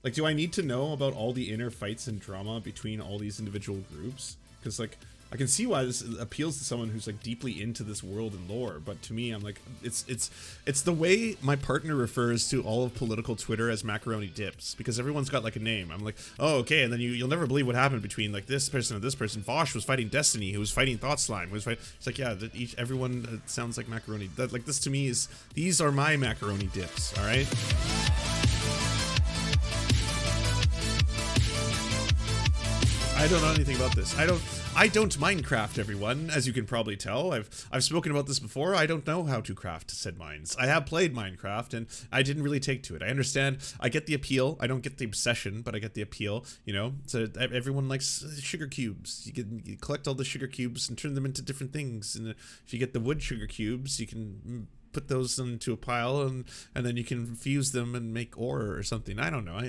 Like, do I need to know about all the inner fights and drama between all these individual groups? Because, like, I can see why this appeals to someone who's, like, deeply into this world and lore, but to me, I'm like, it's the way my partner refers to all of political Twitter as macaroni dips, because everyone's got, like, a name. I'm like, oh, okay, and then you'll never believe what happened between, like, this person and this person. Vosh was fighting Destiny, who was fighting Thoughtslime, it's like, yeah, everyone sounds like macaroni. Like, this to me is, these are my macaroni dips, all right? I don't know anything about this. I don't Minecraft, everyone, as you can probably tell. I've spoken about this before. I don't know how to craft said mines. I have played Minecraft, and I didn't really take to it. I understand. I get the appeal. I don't get the obsession, but I get the appeal, you know? So everyone likes sugar cubes. You collect all the sugar cubes and turn them into different things. And if you get the wood sugar cubes, you can put those into a pile, and then you can fuse them and make ore or something. I don't know.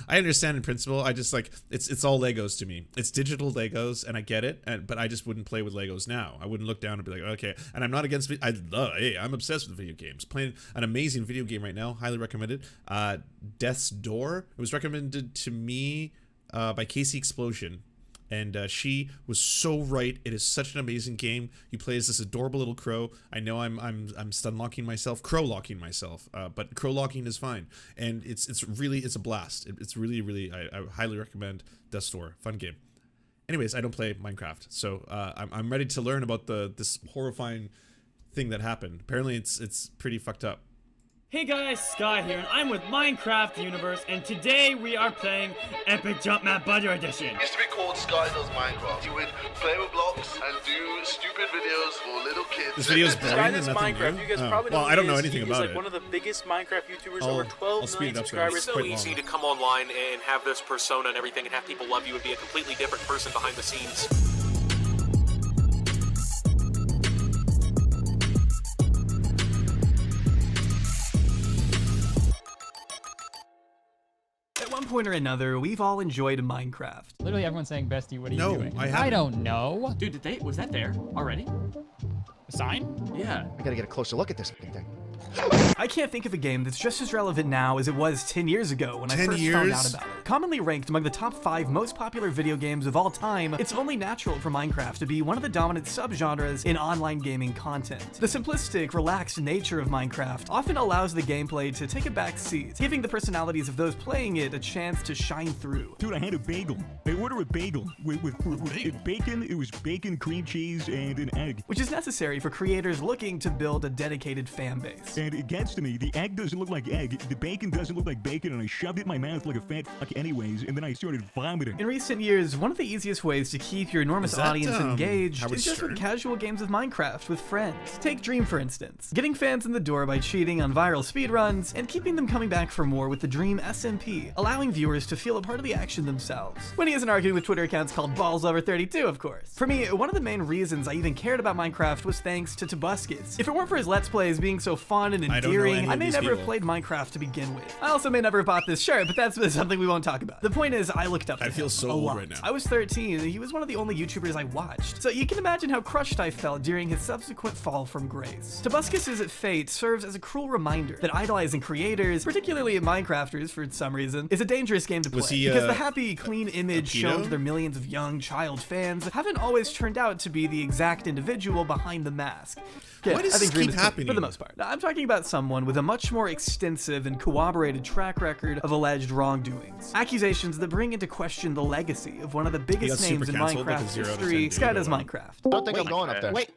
I understand in principle. I just, like, it's all Legos to me. It's digital Legos, and I get it, but I just wouldn't play with Legos now. I wouldn't look down and be like, okay. And I'm not against I'm obsessed with video games. Playing an amazing video game right now, highly recommended. Death's Door. It was recommended to me by Casey Explosion. And she was so right. It is such an amazing game. You play as this adorable little crow. I know I'm stun locking myself, crow locking myself, but crow locking is fine. And it's a blast. It's really I highly recommend Death's Door. Fun game. Anyways, I don't play Minecraft, so I'm ready to learn about this horrifying thing that happened. Apparently, it's pretty fucked up. Hey guys, Sky here, and I'm with Minecraft Universe, and today we are playing Epic Jump Map Butter Edition. It used to be called SkyDoesMinecraft. You would play with blocks and do stupid videos for little kids. This video is boring and nothing Minecraft. new? You guys probably know well, I don't know he anything is. about He's like it. one of the biggest Minecraft YouTubers, over 12 million subscribers. It's so easy to come online and have this persona and everything and have people love you and be a completely different person behind the scenes. At one point or another, we've all enjoyed Minecraft. Literally everyone's saying, Bestie, what are you doing? I haven't. I don't know. Dude, was that there already? A sign? Yeah. I gotta get a closer look at this thing. I can't think of a game that's just as relevant now as it was 10 years ago when I first found out about it. Commonly ranked among the top 5 most popular video games of all time, it's only natural for Minecraft to be one of the dominant subgenres in online gaming content. The simplistic, relaxed nature of Minecraft often allows the gameplay to take a back seat, giving the personalities of those playing it a chance to shine through. Dude, I had a bagel. I ordered a bagel with bacon. It was bacon, cream cheese, and an egg. Which is necessary for creators looking to build a dedicated fan base. And it gets to me, the egg doesn't look like egg, the bacon doesn't look like bacon, and I shoved it in my mouth like a fat fuck anyways, and then I started vomiting. In recent years, one of the easiest ways to keep your enormous audience engaged is just with Stern? casual games of Minecraft with friends. Take Dream, for instance. Getting fans in the door by cheating on viral speedruns, and keeping them coming back for more with the Dream SMP, allowing viewers to feel a part of the action themselves. When he isn't arguing with Twitter accounts called BallsOver32, of course. For me, one of the main reasons I even cared about Minecraft was thanks to Tobuscus. If it weren't for his Let's Plays being so fun and endearing, I may never have played Minecraft to begin with. I also may never have bought this shirt, but that's something we won't talk about. The point is, I looked up to him feel so a old lot. right now. I was 13, and he was one of the only YouTubers I watched. So you can imagine how crushed I felt during his subsequent fall from grace. Tobuscus's fate serves as a cruel reminder that idolizing creators, particularly Minecrafters for some reason, is a dangerous game to play. Because the happy, clean image shown to their millions of young child fans haven't always turned out to be the exact individual behind the mask. Yeah, Why does I think this keep Dream is happening? for the most part. Now, I'm talking about someone with a much more extensive and corroborated track record of alleged wrongdoings. Accusations that bring into question the legacy of one of the biggest names in Minecraft history, SkyDoesMinecraft. Don't think I'm going up there. Wait.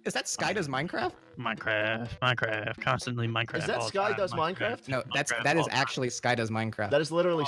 Is that SkyDoesMinecraft? Minecraft, constantly Minecraft. Is that SkyDoesMinecraft? No, that is actually SkyDoesMinecraft. That is literally.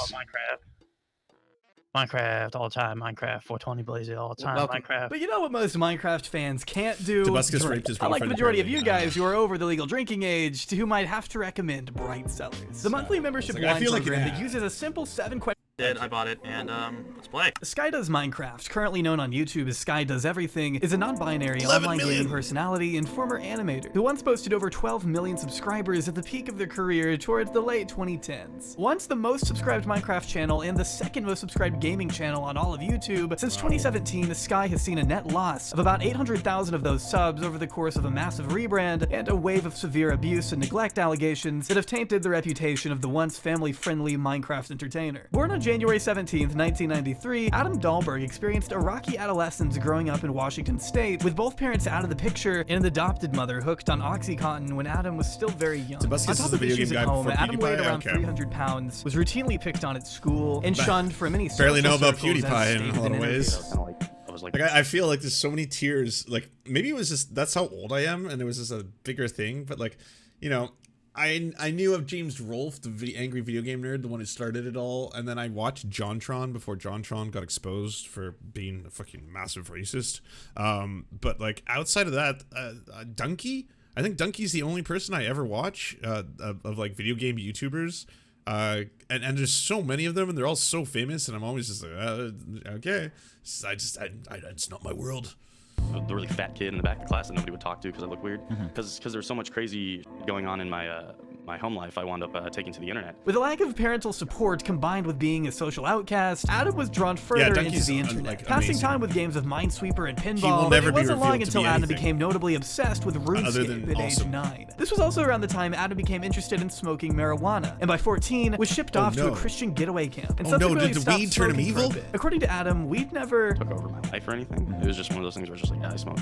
Minecraft all the time, Minecraft 420 Blaze all the time, Minecraft. But you know what most Minecraft fans can't do? Tobuscus raped his Unlike the girlfriend, majority of you apparently. guys who are over the legal drinking age, to whom I'd have to recommend Bright Sellers. The monthly membership I wine feel like program an that ad. uses a simple 7-question I bought it, and let's play. SkyDoesMinecraft, currently known on YouTube as Sky Does Everything, is a non-binary online gaming personality and former animator who once boasted over 12 million subscribers at the peak of their career towards the late 2010s. Once the most subscribed Minecraft channel and the second most subscribed gaming channel on all of YouTube, since 2017, Sky has seen a net loss of about 800,000 of those subs over the course of a massive rebrand and a wave of severe abuse and neglect allegations that have tainted the reputation of the once family-friendly Minecraft entertainer. Born on January 17th, 1993, Adam Dahlberg experienced a rocky adolescence growing up in Washington State, with both parents out of the picture and an adopted mother hooked on OxyContin when Adam was still very young. On top of issues at home, Adam weighed around 300 pounds, was routinely picked on at school, and shunned for many barely know about circles PewDiePie in a lot of ways. Like I feel like there's so many tiers. Like maybe it was just that's how old I am, and there was just a bigger thing. But like, you know, I knew of James Rolfe, the angry video game nerd, the one who started it all, and then I watched JonTron before JonTron got exposed for being a fucking massive racist. But like outside of that, Dunkey, I think Dunkey's the only person I ever watch of like video game YouTubers. And there's so many of them, and they're all so famous, and I'm always just like, okay, it's not my world. The really fat kid in the back of the class that nobody would talk to because I look weird. Because there's so much crazy going on in my home life, I wound up taking to the internet. With a lack of parental support combined with being a social outcast, Adam was drawn further into the internet, passing time with games of Minesweeper and pinball. But it wasn't long until Adam became notably obsessed with RuneScape at age 9. This was also around the time Adam became interested in smoking marijuana, and by 14 was shipped off to a Christian getaway camp. And subsequently did the stopped weed turn him smoking for a evil? bit. According to Adam, weed never took over my life or anything. It was just one of those things where it's just like, yeah, I smoke.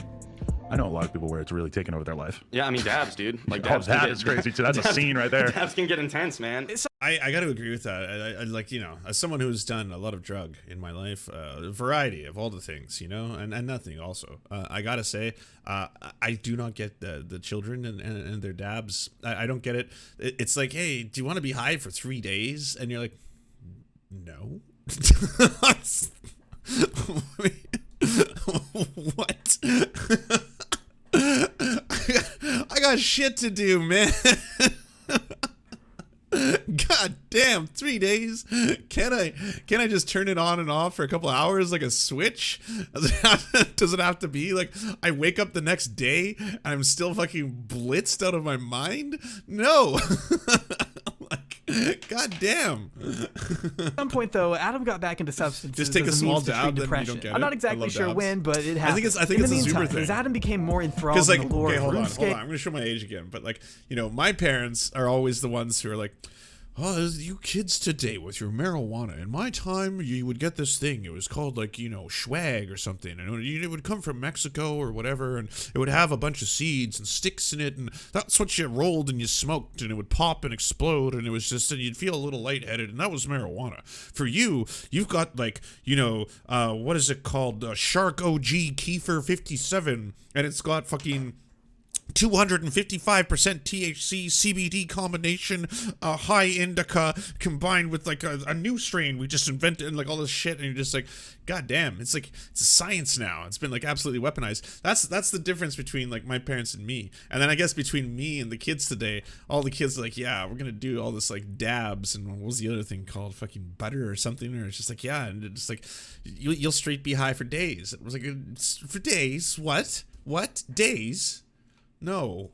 I know a lot of people where it's really taken over their life. Yeah, I mean, dabs, dude. Like, dabs that is crazy too. That's a scene right there. Dabs can get intense, man. I got to agree with that. I like, you know, as someone who's done a lot of drug in my life, a variety of all the things, you know, and nothing also. I got to say, I do not get the children and their dabs. I don't get it. It's like, hey, do you want to be high for 3 days? And you're like, no. What? I got shit to do, man. God damn, 3 days? Can I just turn it on and off for a couple hours like a switch? Does it have to be like I wake up the next day and I'm still fucking blitzed out of my mind? No. God damn. At some point, though, Adam got back into substances. Just take a small dab, then you don't get it. I'm not exactly sure when, but it happened. I think it's a super thing. As Adam became more enthralled in the lore of RuneScape. I'm gonna show my age again. But like, you know, my parents are always the ones who are like, oh, you kids today with your marijuana. In my time, you would get this thing. It was called like, you know, swag or something. And it would come from Mexico or whatever. And it would have a bunch of seeds and sticks in it. And that's what you rolled and you smoked. And it would pop and explode. And it was just, and you'd feel a little lightheaded. And that was marijuana. For you, you've got like, you know, what is it called? Shark OG Kefir 57. And it's got fucking 255% THC CBD combination, high indica combined with like a new strain we just invented and like all this shit, and you're just like, god damn, it's like it's a science now. It's been like absolutely weaponized. That's the difference between like my parents and me. And then I guess between me and the kids today, all the kids are like, yeah, we're gonna do all this like dabs and what was the other thing called, fucking butter or something, or it's just like, yeah, and it's like you'll straight be high for days. It was like, for days? What days? No.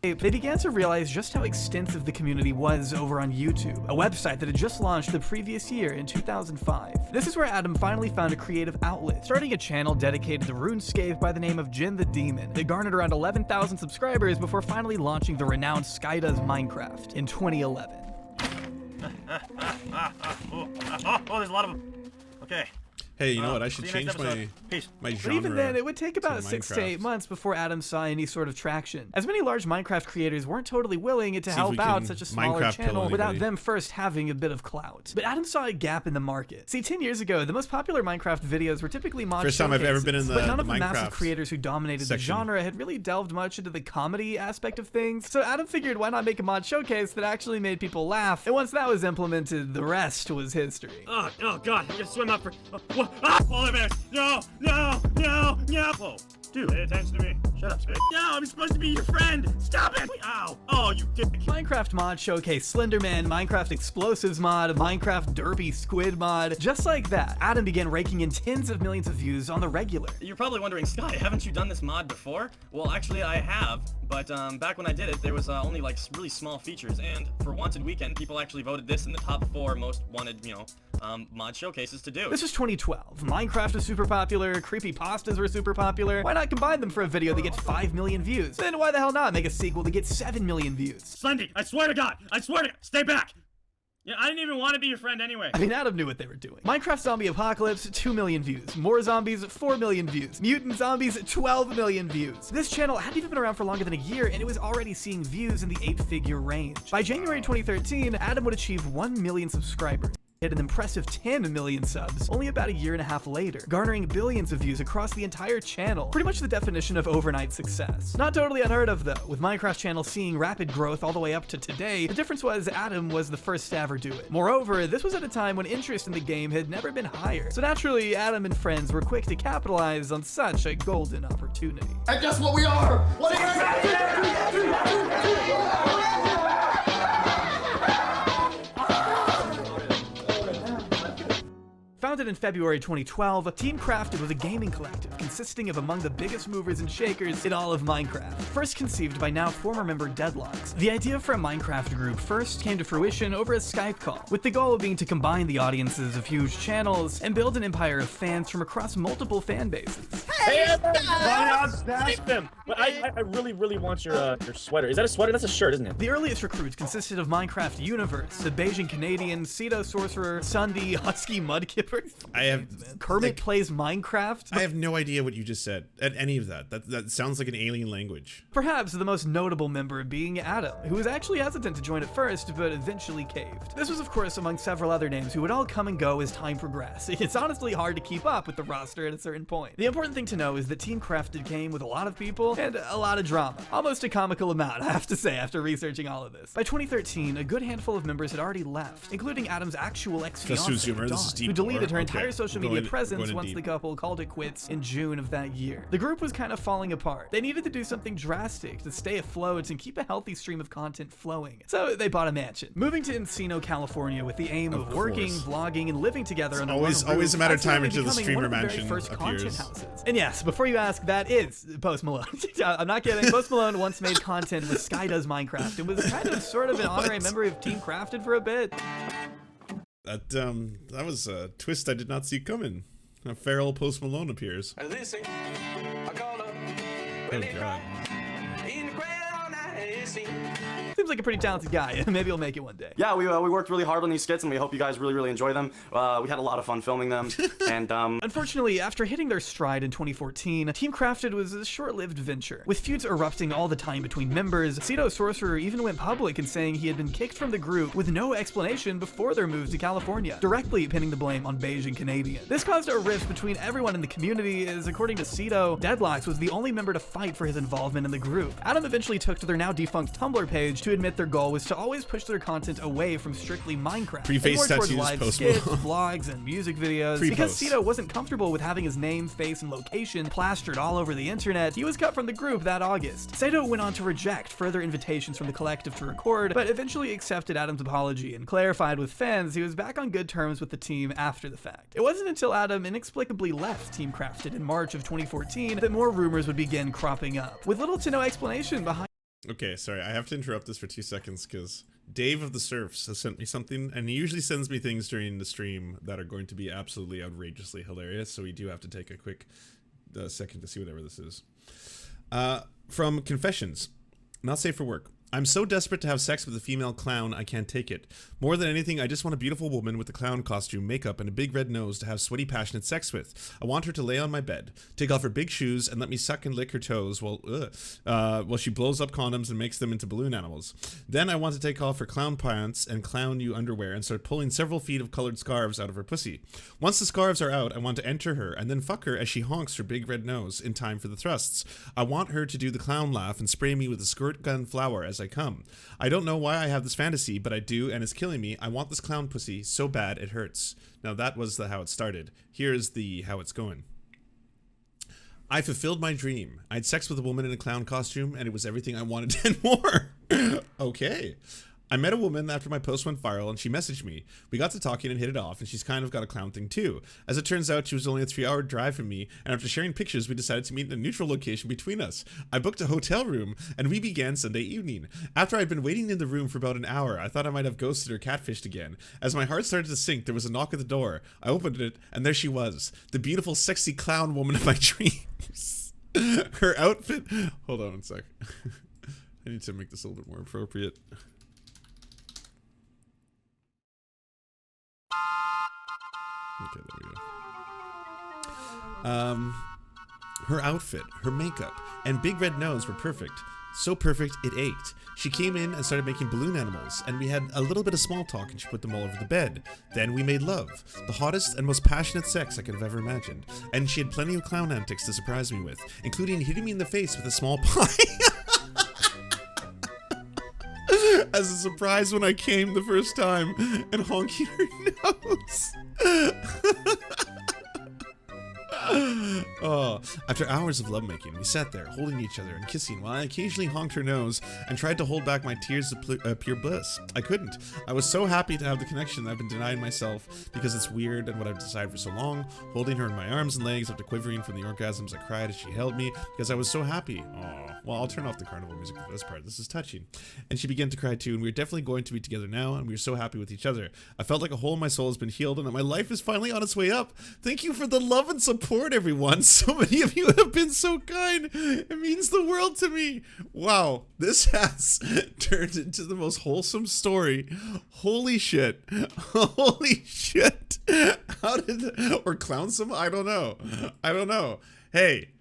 They began to realize just how extensive the community was over on YouTube, a website that had just launched the previous year in 2005. This is where Adam finally found a creative outlet, starting a channel dedicated to RuneScape by the name of Jin the Demon. They garnered around 11,000 subscribers before finally launching the renowned SkyDoesMinecraft in 2011. Oh, there's a lot of them. Okay. Hey, you know what? I should change my genre. But even then, it would take about 6 to 8 months before Adam saw any sort of traction, as many large Minecraft creators weren't totally willing to help out such a smaller channel without them first having a bit of clout. But Adam saw a gap in the market. See, 10 years ago, the most popular Minecraft videos were typically mod First time I've ever been in the but none of the Minecraft massive creators who dominated the genre had really delved much into the comedy aspect of things. So Adam figured, why not make a mod showcase that actually made people laugh? And once that was implemented, the rest was history. Oh god, I'm gonna swim up for polar bears. No, no, no, Yeah. Whoa. Dude, pay attention to me. Shut up, Spade. No, I'm supposed to be your friend. Stop it. Ow. Oh, you dick. Minecraft mod showcase Slenderman, Minecraft Explosives mod, Minecraft Derpy Squid mod. Just like that, Adam began raking in tens of millions of views on the regular. You're probably wondering, Sky, haven't you done this mod before? Well, actually, I have. But back when I did it, there was only like really small features. And for Wanted Weekend, people actually voted this in the top 4 most wanted, mod showcases to do. This was 2012. Minecraft was super popular, creepypastas were super popular. Why not combine them for a video that gets 5 million views? Then why the hell not make a sequel that gets 7 million views? Slendy, I swear to God, stay back! Yeah, I didn't even want to be your friend anyway. I mean, Adam knew what they were doing. Minecraft Zombie Apocalypse, 2 million views. More Zombies, 4 million views. Mutant Zombies, 12 million views. This channel hadn't even been around for longer than a year, and it was already seeing views in the 8-figure range. By January 2013, Adam would achieve 1 million subscribers. Hit an impressive 10 million subs only about a year and a half later, garnering billions of views across the entire channel. Pretty much the definition of overnight success. Not totally unheard of though, with Minecraft channel seeing rapid growth all the way up to today. The difference was Adam was the first to ever do it. Moreover, this was at a time when interest in the game had never been higher. So naturally, Adam and friends were quick to capitalize on such a golden opportunity. And guess what we are? What Founded in February 2012, Team Crafted was a gaming collective consisting of among the biggest movers and shakers in all of Minecraft. First conceived by now former member Deadlocks, the idea for a Minecraft group first came to fruition over a Skype call, with the goal being to combine the audiences of huge channels and build an empire of fans from across multiple fan bases. Hey, I smashed him! But I really want your sweater. Is that a sweater? That's a shirt, isn't it? The earliest recruits consisted of Minecraft Universe, the Beijing Canadian, Cedo Sorcerer, Sunday, Husky Mudkipper. Kermit plays Minecraft. I have no idea what you just said at any of that. That sounds like an alien language. Perhaps the most notable member being Adam, who was actually hesitant to join at first, but eventually caved. This was of course among several other names who would all come and go as time progressed. It's honestly hard to keep up with the roster at a certain point. The important thing to know is that Team Crafted came with a lot of people and a lot of drama. Almost a comical amount, I have to say, after researching all of this. By 2013, a good handful of members had already left, including Adam's actual ex-fiancée, who deleted her entire social media presence once the couple called it quits in June of that year. The group was kind of falling apart. They needed to do something drastic to stay afloat and keep a healthy stream of content flowing. So they bought a mansion, moving to Encino, California with the aim of working, vlogging, and living together on always a matter of time until the streamer mansion appears. And yes, before you ask, that is Post Malone. I'm not kidding. Post Malone once made content with SkyDoesMinecraft and was kind of sort of an honorary member of Team Crafted for a bit. That was a twist I did not see coming. A feral Post Malone appears. Oh god. Seems like a pretty talented guy. Maybe he'll make it one day. Yeah, we worked really hard on these skits, and we hope you guys really enjoy them. We had a lot of fun filming them, and Unfortunately, after hitting their stride in 2014, Team Crafted was a short-lived venture, with feuds erupting all the time between members. Cedo Sorcerer even went public in saying he had been kicked from the group with no explanation before their move to California, directly pinning the blame on Beijing Canadian. This caused a rift between everyone in the community, as according to Cedo, Deadlocks was the only member to fight for his involvement in the group. Adam eventually took to their now defunct Tumblr page to admit their goal was to always push their content away from strictly Minecraft, Preface and more towards tattoos, live Post skits, Malone. vlogs, and music videos. Because Cedo wasn't comfortable with having his name, face, and location plastered all over the internet, he was cut from the group that August. Cedo went on to reject further invitations from the collective to record, but eventually accepted Adam's apology and clarified with fans he was back on good terms with the team after the fact. It wasn't until Adam inexplicably left Team Crafted in March of 2014 that more rumors would begin cropping up, with little to no explanation behind. Okay, sorry, I have to interrupt this for 2 seconds because Dave of the Serfs has sent me something, and he usually sends me things during the stream that are going to be absolutely outrageously hilarious, so we do have to take a quick second to see whatever this is. From Confessions. Not safe for work. I'm so desperate to have sex with a female clown, I can't take it. More than anything, I just want a beautiful woman with a clown costume, makeup, and a big red nose to have sweaty, passionate sex with. I want her to lay on my bed, take off her big shoes, and let me suck and lick her toes while she blows up condoms and makes them into balloon animals. Then I want to take off her clown pants and clown you underwear and start pulling several feet of colored scarves out of her pussy. Once the scarves are out, I want to enter her and then fuck her as she honks her big red nose in time for the thrusts. I want her to do the clown laugh and spray me with a squirt gun flour as I come. I don't know why I have this fantasy, but I do, and it's killing me. I want this clown pussy so bad it hurts. Now that was how it started. Here's how it's going. I fulfilled my dream. I had sex with a woman in a clown costume, and it was everything I wanted and more. Okay. I met a woman after my post went viral, and she messaged me. We got to talking and hit it off, and she's kind of got a clown thing too. As it turns out, she was only a 3-hour drive from me, and after sharing pictures, we decided to meet in a neutral location between us. I booked a hotel room, and we began Sunday evening. After I'd been waiting in the room for about an hour, I thought I might have ghosted or catfished again. As my heart started to sink, there was a knock at the door. I opened it, and there she was, the beautiful, sexy clown woman of my dreams. Her outfit... Hold on one sec. I need to make this a little bit more appropriate. Okay, there we go. Her outfit, her makeup, and big red nose were perfect. So perfect, it ached. She came in and started making balloon animals, and we had a little bit of small talk, and she put them all over the bed. Then we made love. The hottest and most passionate sex I could have ever imagined. And she had plenty of clown antics to surprise me with, including hitting me in the face with a small pie. As a surprise when I came the first time, and honking her nose. Oh, after hours of lovemaking, we sat there, holding each other and kissing while I occasionally honked her nose and tried to hold back my tears of pure bliss. I couldn't. I was so happy to have the connection that I've been denying myself because it's weird and what I've decided for so long, holding her in my arms and legs after quivering from the orgasms. I cried as she held me because I was so happy. Oh, well, I'll turn off the carnival music for this part. This is touching. And she began to cry too, and we were definitely going to be together now, and we were so happy with each other. I felt like a hole in my soul has been healed and that my life is finally on its way up. Thank you for the love and support, everyone. So many of you have been so kind. It means the world to me. Wow, this has turned into the most wholesome story. Holy shit. Holy shit. How did, or clownsome? I don't know. I don't know. Hey,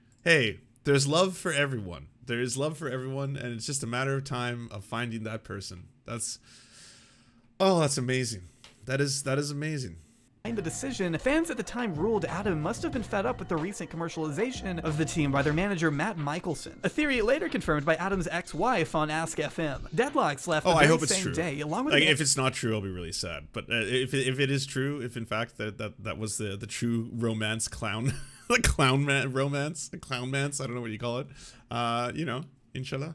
there's love for everyone. There is love for everyone, and it's just a matter of time of finding that person. That's amazing. That is amazing. The decision, fans at the time ruled Adam must have been fed up with the recent commercialization of the team by their manager Matt Michelson, a theory later confirmed by Adam's ex-wife on Ask FM. Deadlocks left the very same day, along with if it's not true, I'll be really sad. But if it is true, if in fact that was the true romance clown, the clown man romance, the clown mance, I don't know what you call it. You know, inshallah.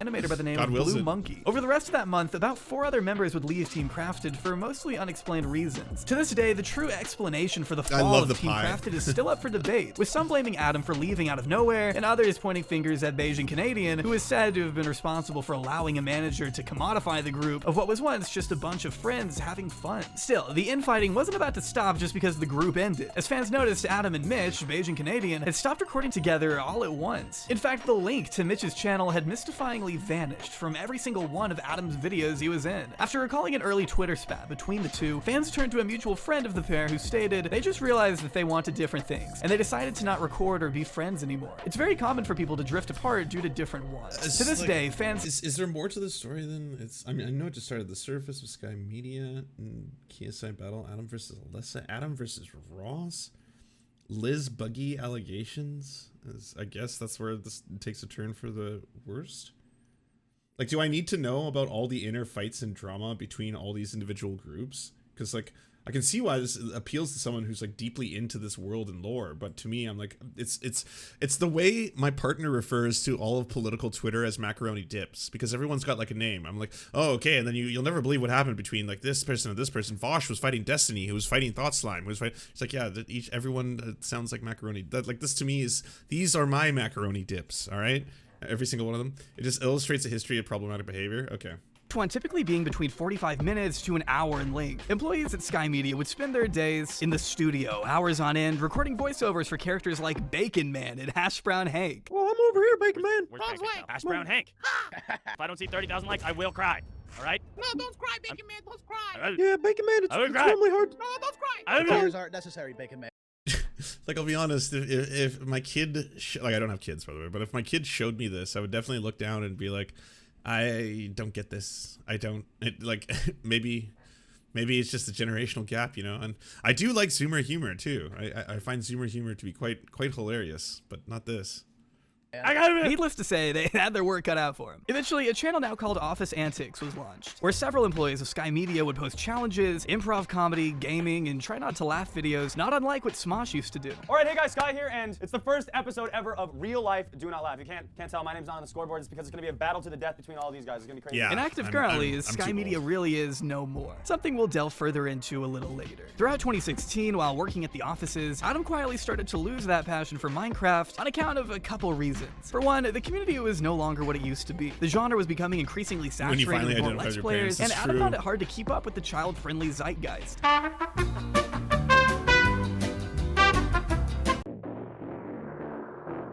Animator by the name of Blue Monkey. Over the rest of that month, about 4 other members would leave Team Crafted for mostly unexplained reasons. To this day, the true explanation for the fall of Team Crafted is still up for debate, with some blaming Adam for leaving out of nowhere, and others pointing fingers at Beijing Canadian, who is said to have been responsible for allowing a manager to commodify the group of what was once just a bunch of friends having fun. Still, the infighting wasn't about to stop just because the group ended. As fans noticed, Adam and Mitch, Beijing Canadian, had stopped recording together all at once. In fact, the link to Mitch's channel had mystifyingly vanished from every single one of Adam's videos he was in. After recalling an early Twitter spat between the two, fans turned to a mutual friend of the pair who stated they just realized that they wanted different things, and they decided to not record or be friends anymore. It's very common for people to drift apart due to different wants. To this day, fans... Is there more to the story than it's... I mean, I know it just started the surface with Sky Media and KSI Battle, Adam versus Alyssa, Adam versus Ross, Liz Buggy allegations. I guess that's where this takes a turn for the worst. Like, do I need to know about all the inner fights and drama between all these individual groups? Because, like, I can see why this appeals to someone who's, like, deeply into this world and lore, but to me, I'm like, it's the way my partner refers to all of political Twitter as macaroni dips, because everyone's got, like, a name. I'm like, oh, okay, and then you'll never believe what happened between, like, this person and this person. Vosh was fighting Destiny, who was fighting Thought Slime, who was fighting... It's like, yeah, everyone sounds like macaroni. Like, this to me is... These are my macaroni dips, all right? Every single one of them. It just illustrates a history of problematic behavior. Okay. One typically being between 45 minutes to an hour in length. Employees at Sky Media would spend their days in the studio, hours on end, recording voiceovers for characters like Bacon Man and Hash Brown Hank. Well, I'm over here, Bacon Man. Where's Hash Brown Hank. If I don't see 30,000 likes, I will cry. All right? No, don't cry, Bacon Man. Don't cry. Yeah, Bacon Man, it's extremely hard. No, don't cry. Prayers aren't necessary, Bacon Man. Like, I'll be honest, if my kid, like, I don't have kids, by the way, but if my kid showed me this, I would definitely look down and be like, I don't get this. I don't, like, maybe it's just a generational gap, you know? And I do like Zoomer humor, too. I find Zoomer humor to be quite hilarious, but not this. Needless to say, they had their work cut out for him. Eventually, a channel now called Office Antics was launched, where several employees of Sky Media would post challenges, improv comedy, gaming, and try not to laugh videos, not unlike what Smosh used to do. Alright, hey guys, Sky here, and it's the first episode ever of Real Life Do Not Laugh. You can't tell my name's not on the scoreboard. It's because it's gonna be a battle to the death between all these guys. It's gonna be crazy. Yeah, inactive currently is Sky Media really is no more. Something we'll delve further into a little later. Throughout 2016, while working at the offices, Adam quietly started to lose that passion for Minecraft on account of a couple reasons. For one, the community was no longer what it used to be. The genre was becoming increasingly saturated with more Let's Players, and Adam found it hard to keep up with the child-friendly zeitgeist.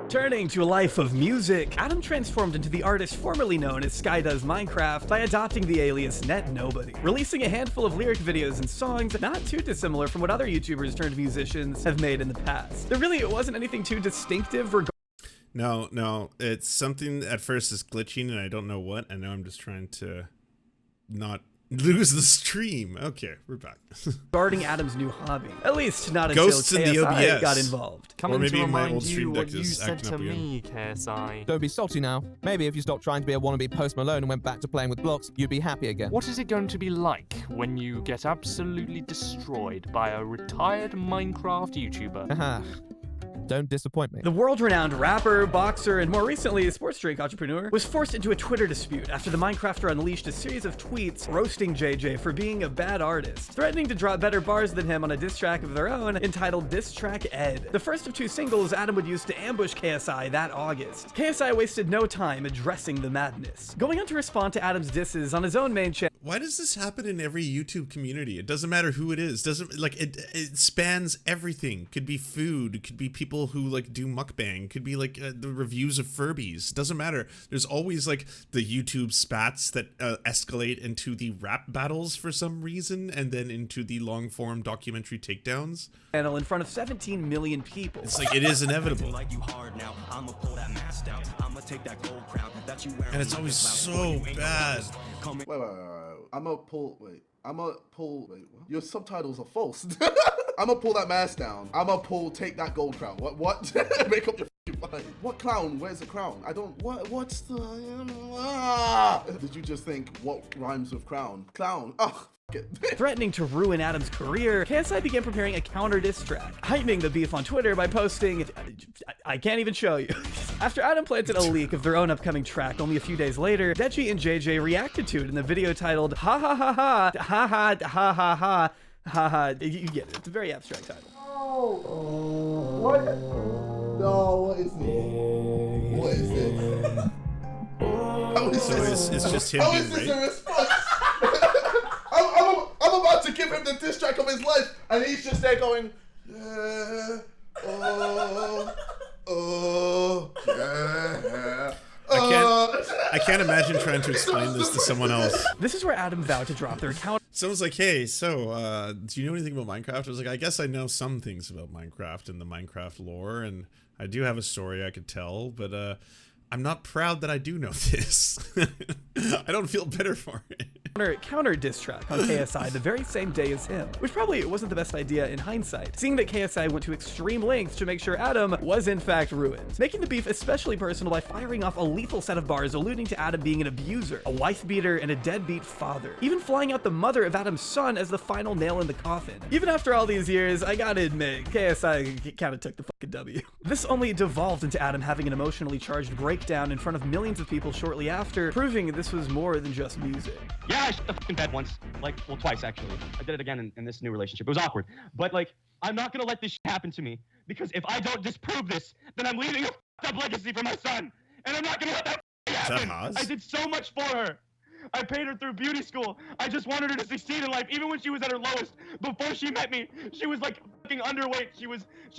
Turning to a life of music, Adam transformed into the artist formerly known as SkyDoesMinecraft by adopting the alias Net Nobody, releasing a handful of lyric videos and songs not too dissimilar from what other YouTubers turned musicians have made in the past. There really wasn't anything too distinctive No, it's something at first is glitching and I don't know what, and now I'm just trying to not lose the stream. Okay, we're back. regarding Adam's new hobby. At least not Ghosts until in the KSI OBS. got involved. Or maybe my old stream deck what you is said acting to up again. me, KSI. Don't be salty now. Maybe if you stopped trying to be a wannabe Post Malone and went back to playing with blocks, you'd be happy again. What is it going to be like when you get absolutely destroyed by a retired Minecraft YouTuber? Haha. Don't disappoint me. The world-renowned rapper, boxer, and more recently sports drink entrepreneur was forced into a Twitter dispute after the Minecrafter unleashed a series of tweets roasting JJ for being a bad artist, threatening to drop better bars than him on a diss track of their own entitled Diss Track Ed, the first of two singles Adam would use to ambush KSI that August. KSI wasted no time addressing the madness, going on to respond to Adam's disses on his own main channel. Why does this happen in every YouTube community? It doesn't matter who it is. Doesn't like it spans everything. Could be food, could be people who like do mukbang, could be like the reviews of Furbies. Doesn't matter. There's always like the YouTube spats that escalate into the rap battles for some reason, and then into the long form documentary takedowns. In front of 17 million people. It's like it is inevitable. And it's always so bad. Wait. I'ma pull. Wait, what? Your subtitles are false. I'ma pull that mask down. I'ma take that gold crown. What? Make up your f***ing mind. What clown? Where's the crown? I don't, what's the, Did you just think, what rhymes with crown? Clown. Oh. Threatening to ruin Adam's career, KSI began preparing a counter diss track, heightening the beef on Twitter by posting, I can't even show you. After Adam planted a leak of their own upcoming track only a few days later, Deji and JJ reacted to it in the video titled Ha Ha Ha Ha Ha Ha Ha Ha Ha Ha Ha. You get it, it's a very abstract title. Oh, what? No, what is this? What is this? How is this? It's just him How being is this raped? a response? I'm about to give him the diss track of his life, and he's just there going, yeah, yeah. I can't imagine trying to explain this to someone else. This is where Adam vowed to drop their account. Someone's like, hey, so, do you know anything about Minecraft? I was like, I guess I know some things about Minecraft and the Minecraft lore, and I do have a story I could tell, but, I'm not proud that I do know this. I don't feel better for it. Counter diss track on KSI the very same day as him, which probably wasn't the best idea in hindsight, seeing that KSI went to extreme lengths to make sure Adam was in fact ruined, making the beef especially personal by firing off a lethal set of bars alluding to Adam being an abuser, a wife beater, and a deadbeat father, even flying out the mother of Adam's son as the final nail in the coffin. Even after all these years, I gotta admit, KSI kinda took the fucking W. This only devolved into Adam having an emotionally charged breakdown in front of millions of people shortly after, proving this was more than just music. Yeah, I shit the fucking bed once. Like, well, twice, actually. I did it again in this new relationship. It was awkward. But, like, I'm not gonna let this shit happen to me. Because if I don't disprove this, then I'm leaving a fucked up legacy for my son. And I'm not gonna let that happen. I did so much for her. I paid her through beauty school. I just wanted her to succeed in life, even when she was at her lowest. Before she met me, she was like fucking underweight. She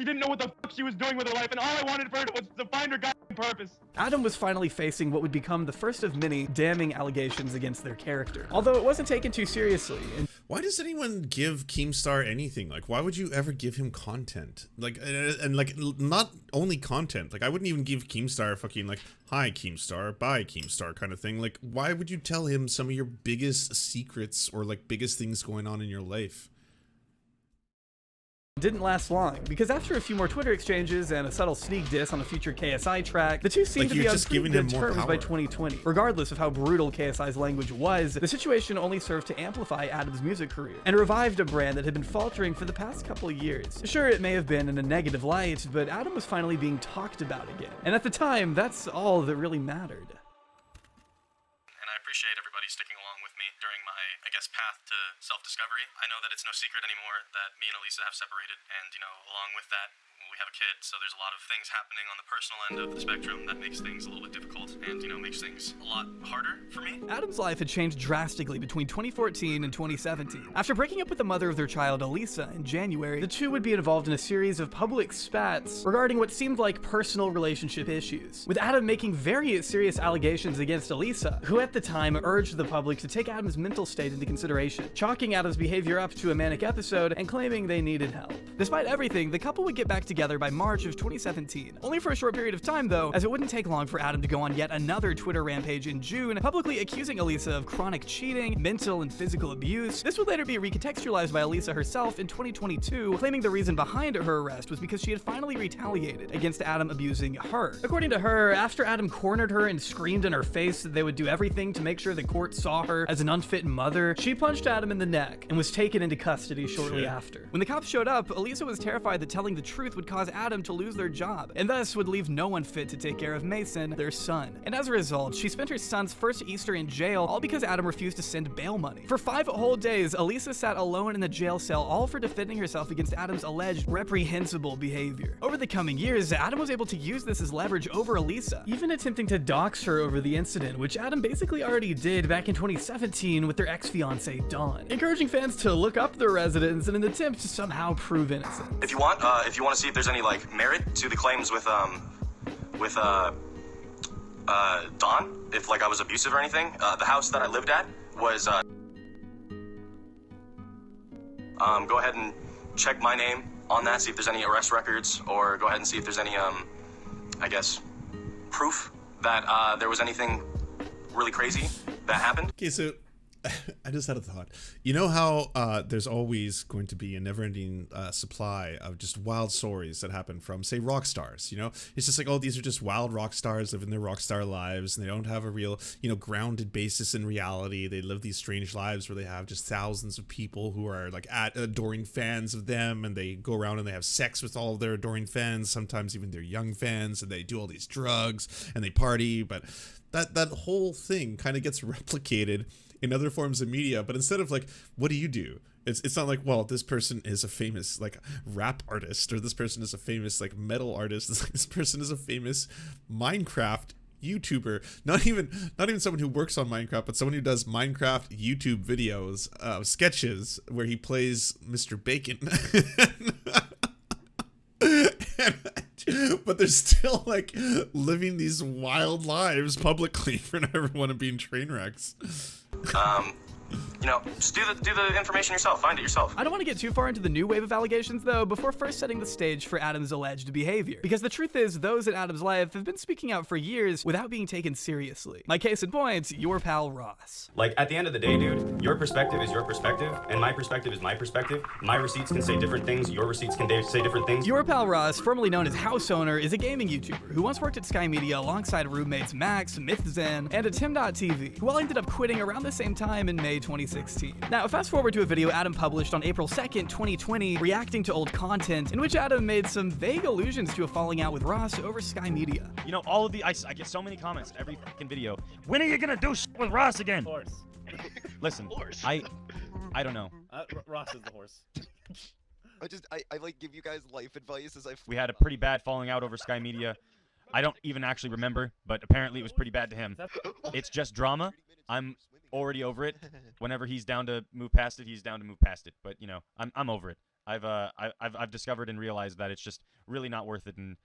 didn't know what the fuck she was doing with her life, and all I wanted for her was to find her goddamn purpose. Adam was finally facing what would become the first of many damning allegations against their character, although it wasn't taken too seriously. Why does anyone give Keemstar anything? Like, why would you ever give him content? Like, and like, not only content. Like, I wouldn't even give Keemstar fucking like, hi Keemstar, bye Keemstar kind of thing. Like, why would you tell him some of your biggest secrets or like biggest things going on in your life? didn't last long, because after a few more Twitter exchanges and a subtle sneak diss on a future KSI track, the two seemed to be on pretty good terms by 2020. Regardless of how brutal KSI's language was, the situation only served to amplify Adam's music career, and revived a brand that had been faltering for the past couple of years. Sure, it may have been in a negative light, but Adam was finally being talked about again. And at the time, that's all that really mattered. And I appreciate everybody sticking along with me during my, I guess, path to self-discovery. I know that it's no secret anymore that me and Elisa have separated, and, you know, along with that, we have a kid, so there's a lot of things happening on the personal end of the spectrum that makes things a little bit difficult and, you know, makes things a lot harder for me. Adam's life had changed drastically between 2014 and 2017. After breaking up with the mother of their child, Elisa, in January, the two would be involved in a series of public spats regarding what seemed like personal relationship issues, with Adam making very serious allegations against Elisa, who at the time urged the public to take Adam's mental state into consideration, chalking Adam's behavior up to a manic episode and claiming they needed help. Despite everything, the couple would get back together by March of 2017. Only for a short period of time though, as it wouldn't take long for Adam to go on yet another Twitter rampage in June, publicly accusing Elisa of chronic cheating, mental and physical abuse. This would later be recontextualized by Elisa herself in 2022, claiming the reason behind her arrest was because she had finally retaliated against Adam abusing her. According to her, after Adam cornered her and screamed in her face that they would do everything to make sure the court saw her as an unfit mother, she punched Adam in the neck and was taken into custody shortly after. When the cops showed up, Elisa was terrified that telling the truth would cause Adam to lose their job, and thus would leave no one fit to take care of Mason, their son. And as a result, she spent her son's first Easter in jail, all because Adam refused to send bail money. For 5 whole days, Elisa sat alone in the jail cell, all for defending herself against Adam's alleged reprehensible behavior. Over the coming years, Adam was able to use this as leverage over Elisa, even attempting to dox her over the incident, which Adam basically already did back in 2017 with their ex-fiancée Dawn, encouraging fans to look up their residents in an attempt to somehow prove innocence. If you want to see if there's any like merit to the claims with Dawn, if like I was abusive or anything, the house that I lived at was go ahead and check my name on that, see if there's any arrest records, or go ahead and see if there's any I guess proof that there was anything really crazy that happened. Okay, so I just had a thought. You know how there's always going to be a never-ending supply of just wild stories that happen from, say, rock stars, you know? It's just like, oh, these are just wild rock stars living their rock star lives, and they don't have a real, you know, grounded basis in reality. They live these strange lives where they have just thousands of people who are, like, adoring fans of them, and they go around and they have sex with all of their adoring fans, sometimes even their young fans, and they do all these drugs, and they party, but that whole thing kind of gets replicated in other forms of media. But instead of like, what do? It's not like, well, this person is a famous like rap artist, or this person is a famous like metal artist. It's like, this person is a famous Minecraft YouTuber, not even someone who works on Minecraft, but someone who does Minecraft YouTube videos, sketches where he plays Mr. Bacon. But they're still like living these wild lives publicly for everyone and being train wrecks. You know, just do the information yourself, find it yourself. I don't want to get too far into the new wave of allegations though, before first setting the stage for Adam's alleged behavior. Because the truth is, those in Adam's life have been speaking out for years without being taken seriously. My case in point, your pal Ross. Like, at the end of the day, dude, your perspective is your perspective, and my perspective is my perspective. My receipts can say different things, your receipts can say different things. Your pal Ross, formerly known as House Owner, is a gaming YouTuber who once worked at Sky Media alongside roommates Max, MythZen, and Tim.tv, who all ended up quitting around the same time in May 2016. Now, fast forward to a video Adam published on April 2nd, 2020, reacting to old content, in which Adam made some vague allusions to a falling out with Ross over Sky Media. You know, all of the I get so many comments in every fucking video. When are you gonna do shit with Ross again? Horse. Listen, I don't know. Ross is the horse. I like give you guys life advice as We had a pretty bad falling out over Sky Media. I don't even actually remember, but apparently it was pretty bad to him. It's just drama. I'm already over it. Whenever he's down to move past it, he's down to move past it. But you know, I'm over it. I've discovered and realized that it's just really not worth it, and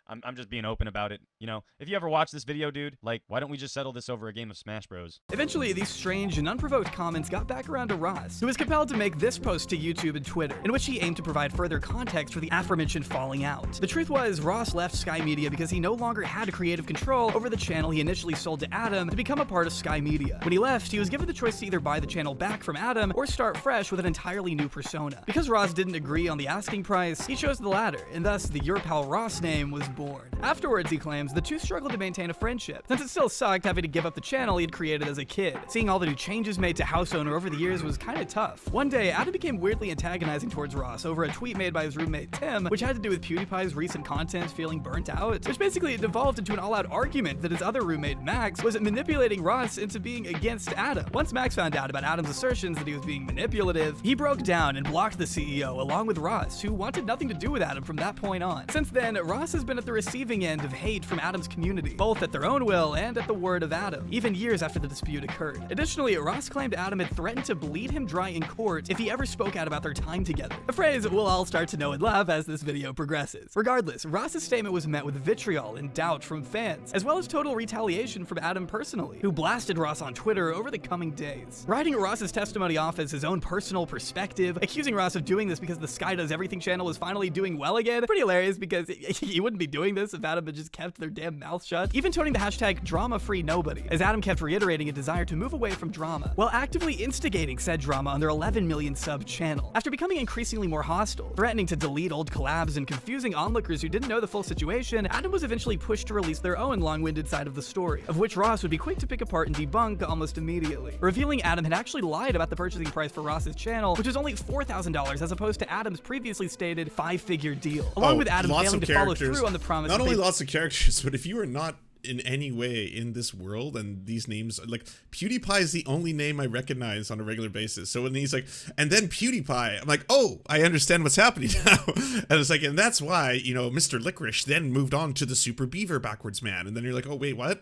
I'm just being open about it. You know, if you ever watch this video, dude, like, why don't we just settle this over a game of Smash Bros? Eventually, these strange and unprovoked comments got back around to Ross, who was compelled to make this post to YouTube and Twitter, in which he aimed to provide further context for the aforementioned falling out. The truth was, Ross left Sky Media because he no longer had creative control over the channel he initially sold to Adam to become a part of Sky Media. When he left, he was given the choice to either buy the channel back from Adam or start fresh with an entirely new persona. Because Ross didn't agree on the asking price, he chose the latter, and thus the Your Pal Ross name was born. Afterwards, he claims, the two struggled to maintain a friendship, since it still sucked having to give up the channel he had created as a kid. Seeing all the new changes made to House Owner over the years was kinda tough. One day, Adam became weirdly antagonizing towards Ross over a tweet made by his roommate Tim, which had to do with PewDiePie's recent content feeling burnt out, which basically devolved into an all-out argument that his other roommate Max was manipulating Ross into being against Adam. Once Max found out about Adam's assertions that he was being manipulative, he broke down and blocked the CEO along with Ross, who wanted nothing to do with Adam from that point on. Since then, Ross has been at the receiving end of hate from Adam's community, both at their own will and at the word of Adam, even years after the dispute occurred. Additionally, Ross claimed Adam had threatened to bleed him dry in court if he ever spoke out about their time together, a phrase we'll all start to know and love as this video progresses. Regardless, Ross's statement was met with vitriol and doubt from fans, as well as total retaliation from Adam personally, who blasted Ross on Twitter over the coming days. Writing Ross's testimony off as his own personal perspective, accusing Ross of doing this because the Sky Does Everything channel was finally doing well again, pretty hilarious because he wouldn't be doing this if Adam had just kept their damn mouth shut. Even toning the hashtag drama-free-nobody, as Adam kept reiterating a desire to move away from drama, while actively instigating said drama on their 11 million sub channel. After becoming increasingly more hostile, threatening to delete old collabs and confusing onlookers who didn't know the full situation, Adam was eventually pushed to release their own long-winded side of the story, of which Ross would be quick to pick apart and debunk almost immediately, revealing Adam had actually lied about the purchasing price for Ross's channel, which was only $4,000 as opposed to Adam's previously stated 5-figure deal, along with Adam failing to follow through on the promise. Not only lots of characters, but if you are not in any way in this world, and these names, like, PewDiePie is the only name I recognize on a regular basis. So when he's like, and then PewDiePie, I'm like, oh, I understand what's happening now. And it's like, and that's why, you know, Mr. Licorice then moved on to the Super Beaver backwards man. And then you're like, oh, wait, what?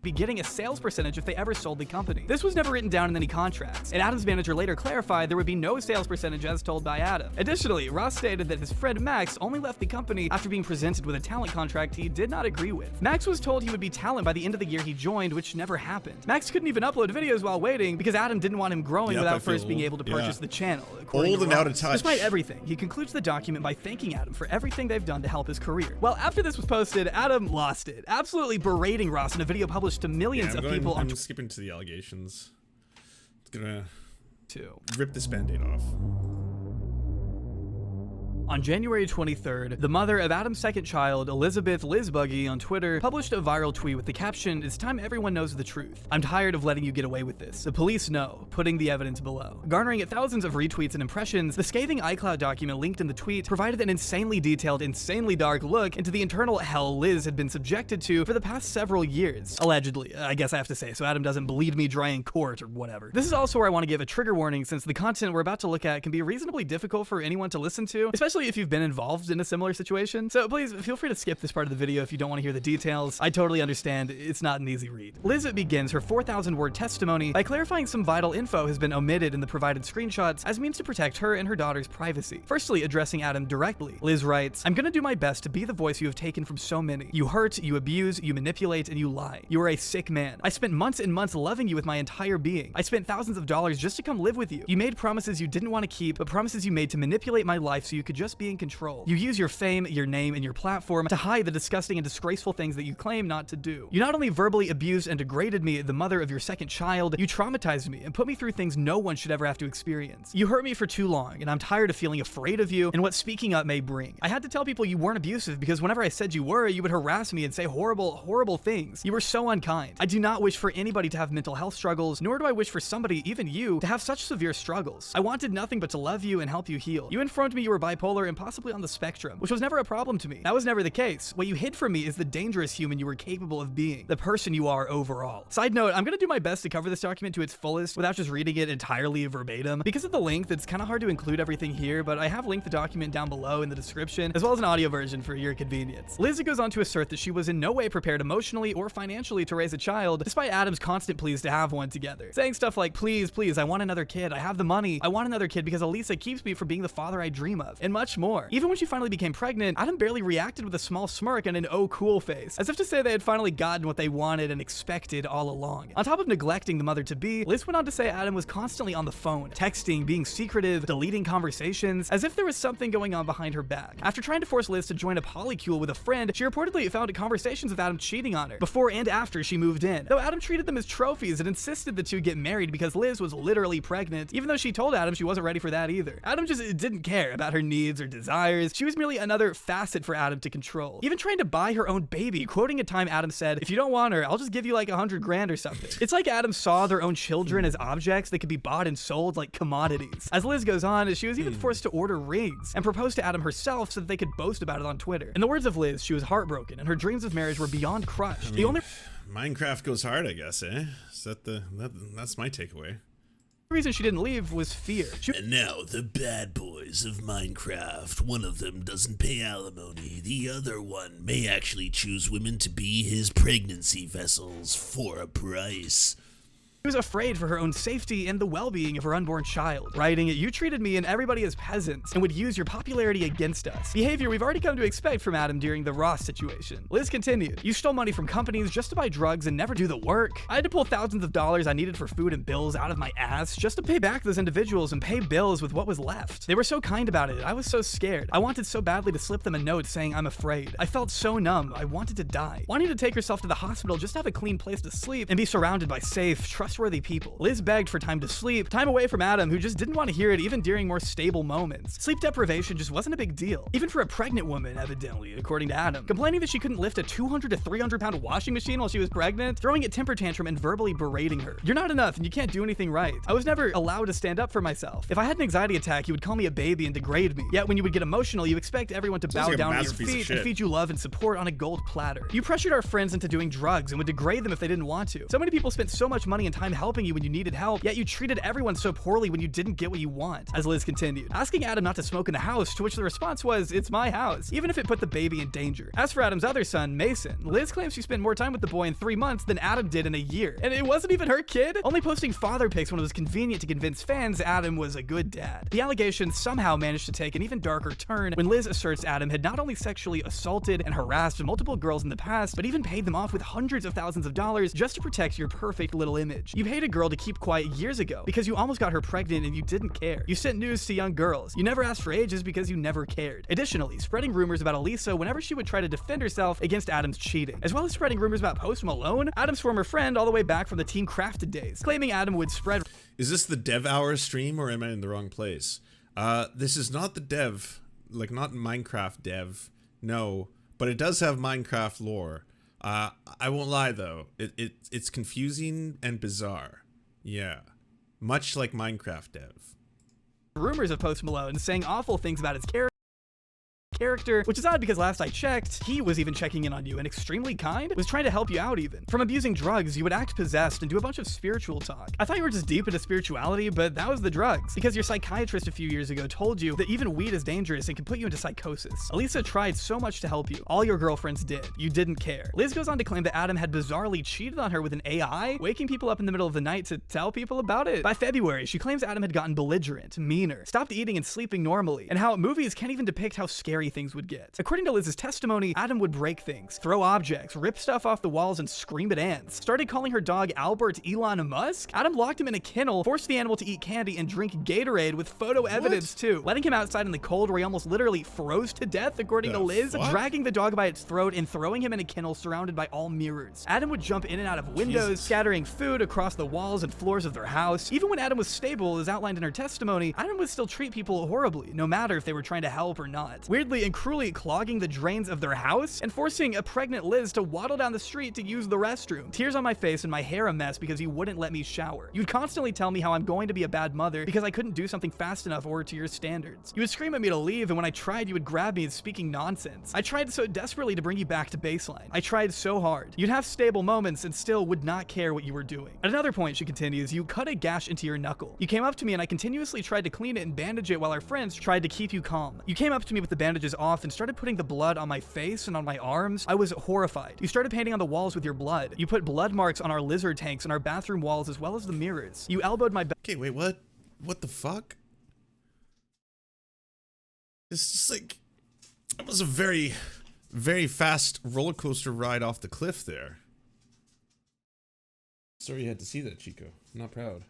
Be getting a sales percentage if they ever sold the company. This was never written down in any contracts, and Adam's manager later clarified there would be no sales percentage as told by Adam. Additionally, Ross stated that his friend Max only left the company after being presented with a talent contract he did not agree with. Max was told he would be talent by the end of the year he joined, which never happened. Max couldn't even upload videos while waiting because Adam didn't want him growing without first being able to purchase the channel. Old and out of touch. Despite everything, he concludes the document by thanking Adam for everything they've done to help his career. Well, after this was posted, Adam lost it, absolutely berating Ross in a video published to millions of people on I'm skipping to the allegations. It's gonna rip this band-aid off. On January 23rd, the mother of Adam's second child, Elizabeth Liz Buggy, on Twitter, published a viral tweet with the caption, "It's time everyone knows the truth. I'm tired of letting you get away with this. The police know," putting the evidence below. Garnering thousands of retweets and impressions, the scathing iCloud document linked in the tweet provided an insanely detailed, insanely dark look into the internal hell Liz had been subjected to for the past several years. Allegedly, I guess I have to say, so Adam doesn't bleed me dry in court or whatever. This is also where I want to give a trigger warning, since the content we're about to look at can be reasonably difficult for anyone to listen to, especially if you've been involved in a similar situation. So please feel free to skip this part of the video if you don't want to hear the details. I totally understand, it's not an easy read. Liz begins her 4,000-word testimony by clarifying some vital info has been omitted in the provided screenshots as means to protect her and her daughter's privacy. Firstly, addressing Adam directly, Liz writes, "I'm gonna do my best to be the voice you have taken from so many. You hurt, you abuse, you manipulate, and you lie. You are a sick man. I spent months and months loving you with my entire being. I spent thousands of dollars just to come live with you. You made promises you didn't want to keep, but promises you made to manipulate my life so you could just be in control. You use your fame, your name, and your platform to hide the disgusting and disgraceful things that you claim not to do. You not only verbally abused and degraded me, the mother of your second child, you traumatized me and put me through things no one should ever have to experience. You hurt me for too long, and I'm tired of feeling afraid of you and what speaking up may bring. I had to tell people you weren't abusive because whenever I said you were, you would harass me and say horrible, horrible things. You were so unkind. I do not wish for anybody to have mental health struggles, nor do I wish for somebody, even you, to have such severe struggles. I wanted nothing but to love you and help you heal. You informed me you were bipolar and possibly on the spectrum, which was never a problem to me. That was never the case. What you hid from me is the dangerous human you were capable of being, the person you are overall." Side note, I'm gonna do my best to cover this document to its fullest without just reading it entirely verbatim. Because of the length, it's kind of hard to include everything here, but I have linked the document down below in the description, as well as an audio version for your convenience. Liz goes on to assert that she was in no way prepared emotionally or financially to raise a child, despite Adam's constant pleas to have one together. Saying stuff like, please, I want another kid, I have the money, I want another kid because Elisa keeps me from being the father I dream of, and much much more. Even when she finally became pregnant, Adam barely reacted with a small smirk and an oh cool face, as if to say they had finally gotten what they wanted and expected all along. On top of neglecting the mother-to-be, Liz went on to say Adam was constantly on the phone, texting, being secretive, deleting conversations, as if there was something going on behind her back. After trying to force Liz to join a polycule with a friend, she reportedly found conversations with Adam cheating on her, before and after she moved in. Though Adam treated them as trophies and insisted the two get married because Liz was literally pregnant, even though she told Adam she wasn't ready for that either. Adam just didn't care about her needs or desires. She was merely another facet for Adam to control. Even trying to buy her own baby, quoting a time Adam said, "If you don't want her, I'll just give you like 100 grand or something." It's like Adam saw their own children as objects that could be bought and sold like commodities. As Liz goes on, she was even forced to order rings and propose to Adam herself so that they could boast about it on Twitter. In the words of Liz, she was heartbroken and her dreams of marriage were beyond crushed. The only Minecraft goes hard, I guess, eh? Is that that's my takeaway. reason she didn't leave was fear. And now the bad boys of Minecraft. One of them doesn't pay alimony. The other one may actually choose women to be his pregnancy vessels for a price. She was afraid for her own safety and the well-being of her unborn child, writing, "You treated me and everybody as peasants and would use your popularity against us." Behavior we've already come to expect from Adam during the Ross situation. Liz continued, "You stole money from companies just to buy drugs and never do the work. I had to pull thousands of dollars I needed for food and bills out of my ass just to pay back those individuals and pay bills with what was left. They were so kind about it. I was so scared. I wanted so badly to slip them a note saying I'm afraid. I felt so numb. I wanted to die." Wanting to take herself to the hospital just to have a clean place to sleep and be surrounded by safe, trustworthy people. Liz begged for time to sleep, time away from Adam, who just didn't want to hear it even during more stable moments. Sleep deprivation just wasn't a big deal, even for a pregnant woman, evidently, according to Adam. Complaining that she couldn't lift a 200 to 300 pound washing machine while she was pregnant, throwing a temper tantrum and verbally berating her. "You're not enough and you can't do anything right. I was never allowed to stand up for myself. If I had an anxiety attack, you would call me a baby and degrade me. Yet when you would get emotional, you expect everyone to bow down at your feet and feed you love and support on a gold platter. You pressured our friends into doing drugs and would degrade them if they didn't want to. So many people spent so much money and time helping you when you needed help, yet you treated everyone so poorly when you didn't get what you want." As Liz continued, asking Adam not to smoke in the house, to which the response was, "It's my house," even if it put the baby in danger. As for Adam's other son, Mason, Liz claims she spent more time with the boy in 3 months than Adam did in a year. And it wasn't even her kid, only posting father pics when it was convenient to convince fans Adam was a good dad. The allegations somehow managed to take an even darker turn when Liz asserts Adam had not only sexually assaulted and harassed multiple girls in the past, but even paid them off with hundreds of thousands of dollars just to protect your perfect little image. You paid a girl to keep quiet years ago because you almost got her pregnant and you didn't care. You sent news to young girls. You never asked for ages because you never cared. Additionally, spreading rumors about Elisa whenever she would try to defend herself against Adam's cheating, as well as spreading rumors about Post Malone, Adam's former friend all the way back from the Team Crafted days, claiming Adam would spread. Is this the Dev Hour stream or am I in the wrong place? This is not the Dev, like not Minecraft Dev, no, but it does have Minecraft lore. I won't lie though, it's confusing and bizarre. Yeah. Much like Minecraft Dev. Rumors of Post Malone saying awful things about his character, which is odd because last I checked, he was even checking in on you and extremely kind, was trying to help you out even. From abusing drugs, you would act possessed and do a bunch of spiritual talk. I thought you were just deep into spirituality, but that was the drugs, because your psychiatrist a few years ago told you that even weed is dangerous and can put you into psychosis. Elisa tried so much to help you. All your girlfriends did. You didn't care. Liz goes on to claim that Adam had bizarrely cheated on her with an AI, waking people up in the middle of the night to tell people about it. By February, she claims Adam had gotten belligerent, meaner, stopped eating and sleeping normally, and how movies can't even depict how scary things would get. According to Liz's testimony, Adam would break things, throw objects, rip stuff off the walls, and scream at ants. Started calling her dog Albert Elon Musk. Adam locked him in a kennel, forced the animal to eat candy and drink Gatorade with photo evidence too, letting him outside in the cold where he almost literally froze to death, according to Liz, dragging the dog by its throat and throwing him in a kennel surrounded by all mirrors. Adam would jump in and out of windows, scattering food across the walls and floors of their house. Even when Adam was stable, as outlined in her testimony, Adam would still treat people horribly, no matter if they were trying to help or not. Weirdly and cruelly clogging the drains of their house and forcing a pregnant Liz to waddle down the street to use the restroom. Tears on my face and my hair a mess because you wouldn't let me shower. You'd constantly tell me how I'm going to be a bad mother because I couldn't do something fast enough or to your standards. You would scream at me to leave, and when I tried, you would grab me and speaking nonsense. I tried so desperately to bring you back to baseline. I tried so hard. You'd have stable moments and still would not care what you were doing. At another point, she continues, you cut a gash into your knuckle. You came up to me and I continuously tried to clean it and bandage it while our friends tried to keep you calm. You came up to me with the bandages off and started putting the blood on my face and on my arms. I was horrified. You started painting on the walls with your blood. You put blood marks on our lizard tanks and our bathroom walls as well as the mirrors. You elbowed my back. Okay, wait, what? What the fuck? It's just like, it was a very, very fast roller coaster ride off the cliff there. Sorry you had to see that, Chico. I'm not proud.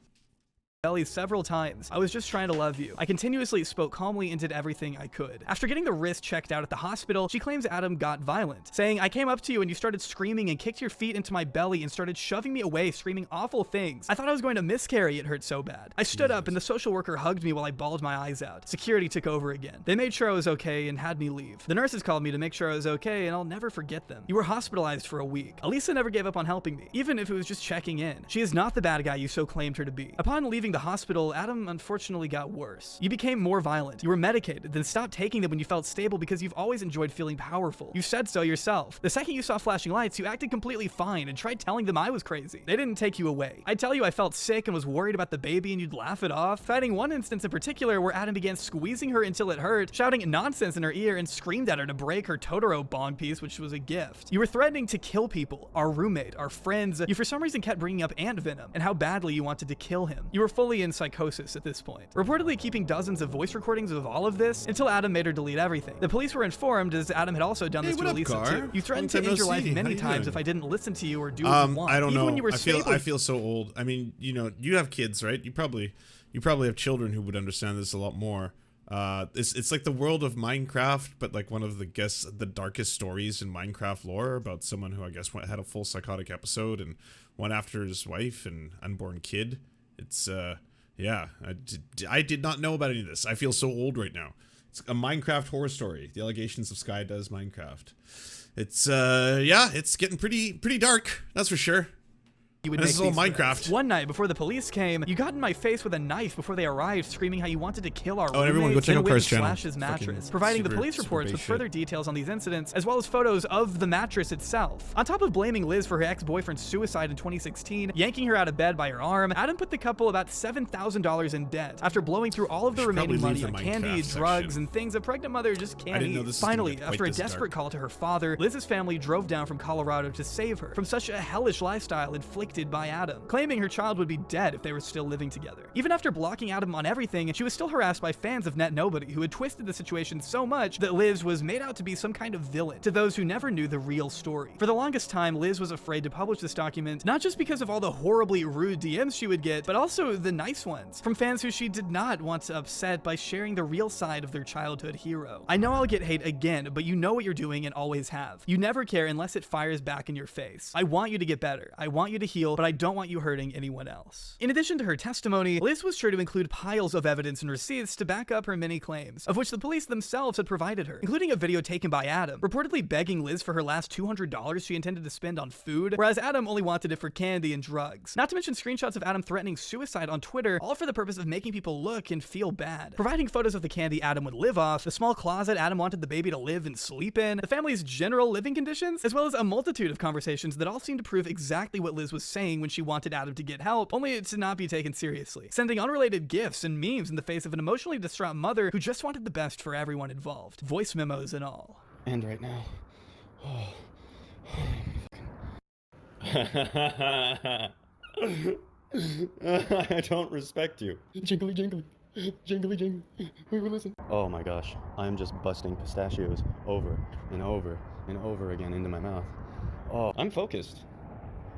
Belly several times. I was just trying to love you. I continuously spoke calmly and did everything I could. After getting the wrist checked out at the hospital, she claims Adam got violent, saying, I came up to you and you started screaming and kicked your feet into my belly and started shoving me away, screaming awful things. I thought I was going to miscarry, it hurt so bad. I stood up and the social worker hugged me while I bawled my eyes out. Security took over again. They made sure I was okay and had me leave. The nurses called me to make sure I was okay, and I'll never forget them. You were hospitalized for a week. Elisa never gave up on helping me, even if it was just checking in. She is not the bad guy you so claimed her to be. Upon leaving the hospital, Adam unfortunately got worse. You became more violent. You were medicated, then stopped taking them when you felt stable because you've always enjoyed feeling powerful. You said so yourself. The second you saw flashing lights, you acted completely fine and tried telling them I was crazy. They didn't take you away. I'd tell you I felt sick and was worried about the baby and you'd laugh it off, citing one instance in particular where Adam began squeezing her until it hurt, shouting nonsense in her ear and screamed at her to break her Totoro bong piece, which was a gift. You were threatening to kill people, our roommate, our friends. You for some reason kept bringing up Ant Venom and how badly you wanted to kill him. You were fully in psychosis at this point, reportedly keeping dozens of voice recordings of all of this until Adam made her delete everything. The police were informed as Adam had also done this to Elisa too. You threatened to end your life many times if I didn't listen to you or do what you want. I don't Even know. when you were I feel so old. I mean, you know, you have kids, right? You probably have children who would understand this a lot more. It's like the world of Minecraft, but like one of the darkest stories in Minecraft lore about someone who I guess had a full psychotic episode and went after his wife and unborn kid. It's yeah, I did not know about any of this. I feel so old right now. It's a Minecraft horror story. The allegations of SkyDoesMinecraft. It's yeah, it's getting pretty dark. That's for sure. You would this is make all these Minecraft. threats. One night before the police came, you got in my face with a knife before they arrived, screaming how you wanted to kill our Oh, and everyone go check out Car's channel. Slash's mattress, providing the police reports with further details on these incidents, as well as photos of the mattress itself. On top of blaming Liz for her ex-boyfriend's suicide in 2016, yanking her out of bed by her arm, Adam put the couple about $7,000 in debt after blowing through all of the remaining money on candy, drugs, and things a pregnant mother just can't eat. Finally, after a desperate call to her father, Liz's family drove down from Colorado to save her from such a hellish lifestyle inflicted by Adam, claiming her child would be dead if they were still living together. Even after blocking Adam on everything, she was still harassed by fans of Net Nobody who had twisted the situation so much that Liz was made out to be some kind of villain to those who never knew the real story. For the longest time, Liz was afraid to publish this document, not just because of all the horribly rude DMs she would get, but also the nice ones from fans who she did not want to upset by sharing the real side of their childhood hero. I know I'll get hate again, but you know what you're doing and always have. You never care unless it fires back in your face. I want you to get better. I want you to heal, but I don't want you hurting anyone else. In addition to her testimony, Liz was sure to include piles of evidence and receipts to back up her many claims, of which the police themselves had provided her, including a video taken by Adam, reportedly begging Liz for her last $200 she intended to spend on food, whereas Adam only wanted it for candy and drugs. Not to mention screenshots of Adam threatening suicide on Twitter, all for the purpose of making people look and feel bad. Providing photos of the candy Adam would live off, the small closet Adam wanted the baby to live and sleep in, the family's general living conditions, as well as a multitude of conversations that all seemed to prove exactly what Liz was saying when she wanted Adam to get help, only to not be taken seriously, sending unrelated gifts and memes in the face of an emotionally distraught mother who just wanted the best for everyone involved, voice memos and all. And right now. I don't respect you. Jingly jingly. Jingly jingly. We will listen. Oh my gosh. I'm just busting pistachios over and over and over again into my mouth. Oh, I'm focused.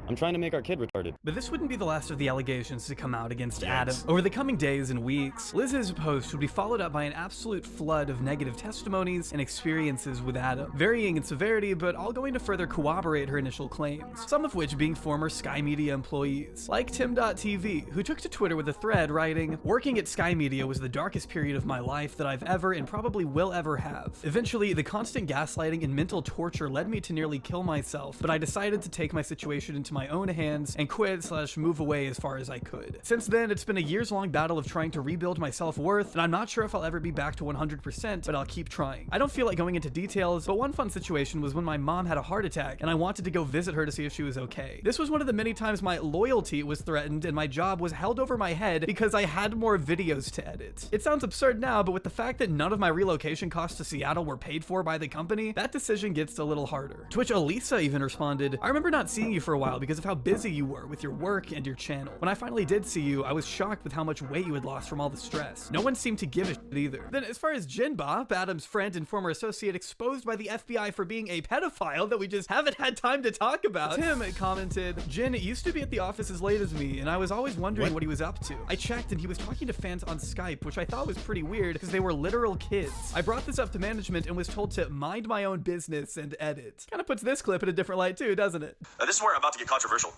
I'm trying to make our kid retarded. But this wouldn't be the last of the allegations to come out against Adam. Over the coming days and weeks, Liz's post would be followed up by an absolute flood of negative testimonies and experiences with Adam, varying in severity, but all going to further corroborate her initial claims, some of which being former Sky Media employees, like Tim.tv, who took to Twitter with a thread writing, "Working at Sky Media was the darkest period of my life that I've ever and probably will ever have. Eventually, the constant gaslighting and mental torture led me to nearly kill myself, but I decided to take my situation into my own hands and quit/move away as far as I could. Since then, it's been a years-long battle of trying to rebuild my self-worth, and I'm not sure if I'll ever be back to 100%, but I'll keep trying. I don't feel like going into details, but one fun situation was when my mom had a heart attack, and I wanted to go visit her to see if she was okay. This was one of the many times my loyalty was threatened and my job was held over my head because I had more videos to edit. It sounds absurd now, but with the fact that none of my relocation costs to Seattle were paid for by the company, that decision gets a little harder." To which Elisa even responded, "I remember not seeing you for a while because of how busy you were with your work and your channel. When I finally did see you, I was shocked with how much weight you had lost from all the stress. No one seemed to give a shit either. Then as far as Jinbop, Adam's friend and former associate exposed by the FBI for being a pedophile that we just haven't had time to talk about, Tim commented, Jin used to be at the office as late as me, and I was always wondering what he was up to. I checked and he was talking to fans on Skype, which I thought was pretty weird because they were literal kids. I brought this up to management and was told to mind my own business and edit. Kind of puts this clip in a different light too, doesn't it? This is where I'm about to get controversial.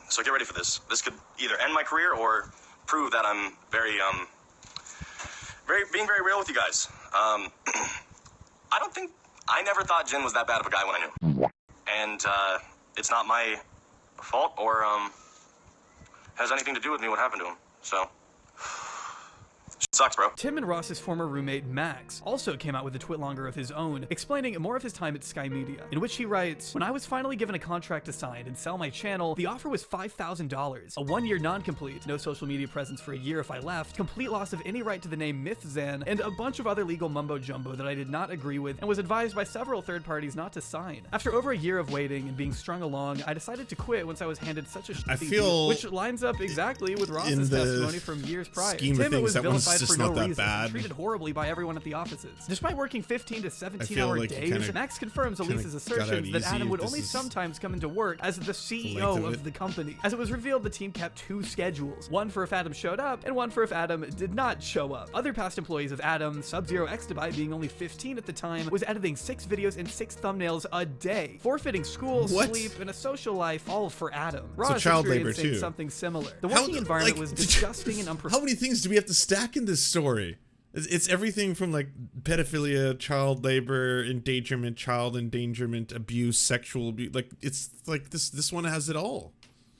So get ready for this. This could either end my career or prove that I'm being very real with you guys. I never thought Jin was that bad of a guy when I knew. And it's not my fault or has anything to do with me what happened to him. So sucks, bro. Tim and Ross's former roommate, Max, also came out with a twitlonger of his own, explaining more of his time at Sky Media, in which he writes, when I was finally given a contract to sign and sell my channel, the offer was $5,000, a one-year non-complete, no social media presence for a year if I left, complete loss of any right to the name Mythzan, and a bunch of other legal mumbo-jumbo that I did not agree with and was advised by several third parties not to sign. After over a year of waiting and being strung along, I decided to quit once I was handed such a shitty deal, which lines up exactly with Ross's testimony from years prior. Tim was vilified for no reason, treated horribly by everyone at the offices. Despite working 15 to 17-hour days, Max confirms Elise's assertions that Adam would only sometimes come into work as the CEO of the company. As it was revealed, the team kept two schedules, one for if Adam showed up and one for if Adam did not show up. Other past employees of Adam, Sub-Zero Extabyte being only 15 at the time, was editing 6 videos and 6 thumbnails a day, forfeiting school, sleep, and a social life, all for Adam. So child labor too. Something similar. The working environment was disgusting and unprofessional. How many things do we have to stack in this story? It's everything from like pedophilia, child labor, endangerment, child endangerment, abuse, sexual abuse. Like it's like this one has it all.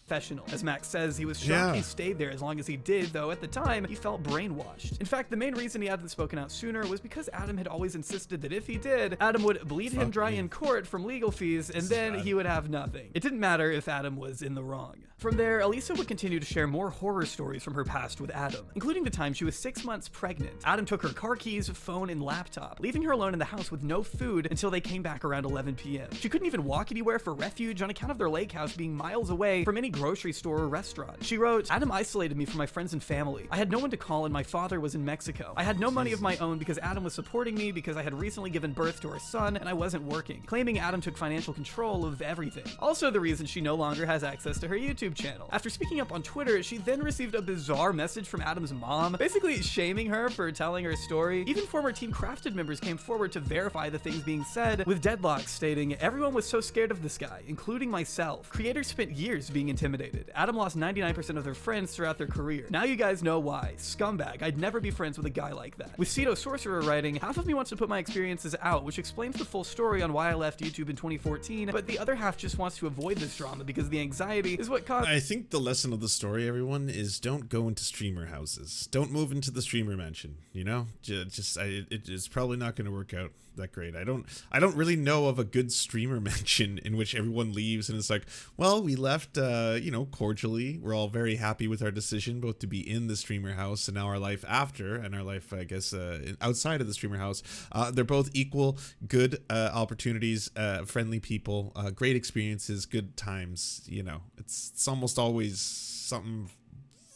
Professional. As Max says, he was shocked he stayed there as long as he did, though at the time, he felt brainwashed. In fact, the main reason he hadn't spoken out sooner was because Adam had always insisted that if he did, Adam would bleed him dry in court from legal fees, and then he would have nothing. It didn't matter if Adam was in the wrong. From there, Elisa would continue to share more horror stories from her past with Adam, including the time she was 6 months pregnant. Adam took her car keys, phone, and laptop, leaving her alone in the house with no food until they came back around 11 p.m. She couldn't even walk anywhere for refuge on account of their lake house being miles away from any grocery store or restaurant. She wrote, Adam isolated me from my friends and family. I had no one to call and my father was in Mexico. I had no money of my own because Adam was supporting me because I had recently given birth to our son and I wasn't working, claiming Adam took financial control of everything. Also the reason she no longer has access to her YouTube channel. After speaking up on Twitter, she then received a bizarre message from Adam's mom, basically shaming her for telling her story. Even former Team Crafted members came forward to verify the things being said, with Deadlock stating, everyone was so scared of this guy, including myself. Creators spent years being intimidated. Adam lost 99% of their friends throughout their career. Now you guys know why. Scumbag. I'd never be friends with a guy like that. With Cedo Sorcerer writing, half of me wants to put my experiences out, which explains the full story on why I left YouTube in 2014, but the other half just wants to avoid this drama because the anxiety is what caused— I think the lesson of the story, everyone, is don't go into streamer houses. Don't move into the streamer mansion, you know? It's probably not going to work out that great. I don't really know of a good streamer mansion in which everyone leaves and it's like, well, we left, you know, cordially. We're all very happy with our decision, both to be in the streamer house and now our life after, and our life, I guess, outside of the streamer house. They're both equal, good opportunities, friendly people, great experiences, good times. You know, it's almost always something